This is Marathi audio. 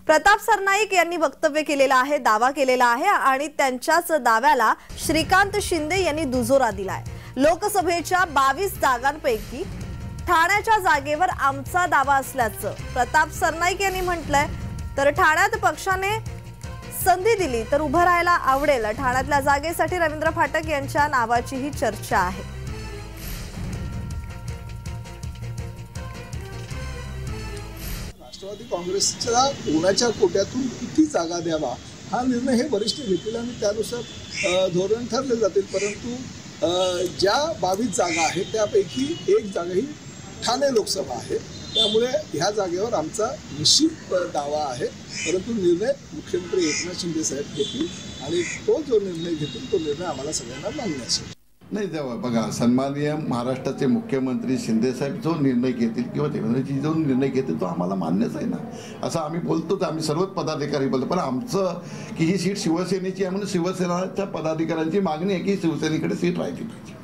प्रताप सरनाईक यांनी वक्तव्य केलेलं आहे, दावा केलेला आहे आणि त्यांच्याच दाव्याला श्रीकांत शिंदे यांनी दुजोरा दिलाय। लोकसभेच्या 22 जागांपैकी ठाण्याच्या जागेवर आमचा दावा असल्याचं प्रताप सरनाईक यांनी म्हटलंय। तर ठाण्यात पक्षाने संधी दिली तर उभं राहायला आवडेल। ठाण्यातल्या जागेसाठी रवींद्र फाटक यांच्या नावाचीही चर्चा आहे। राष्ट्रवादी काँग्रेसच्या कोणाच्या कोट्यातून किती जागा द्यावा हा निर्णय हे वरिष्ठ घेतील आणि त्यानुसार धोरण ठरले जातील। परंतु ज्या 22 जागा आहेत त्यापैकी एक जागा ही ठाणे लोकसभा आहे, त्यामुळे ह्या जागेवर आमचा निश्चित दावा आहे। परंतु निर्णय मुख्यमंत्री एकनाथ शिंदे साहेब घेतील आणि तो जो निर्णय घेतील तो निर्णय आम्हाला सगळ्यांना मान्य असेल। नाही जेव्हा बघा सन्माननीय महाराष्ट्राचे मुख्यमंत्री शिंदेसाहेब जो निर्णय घेतील किंवा देवेंद्रजी जो निर्णय घेतील तो आम्हाला मान्यच आहे ना, असं आम्ही बोलतोच, आम्ही सर्वच पदाधिकारी बोलतो। पण आमचं की ही सीट शिवसेनेची आहे म्हणून शिवसेनेच्या पदाधिकाऱ्यांची मागणी आहे की शिवसेनेकडे सीट राहिली पाहिजे।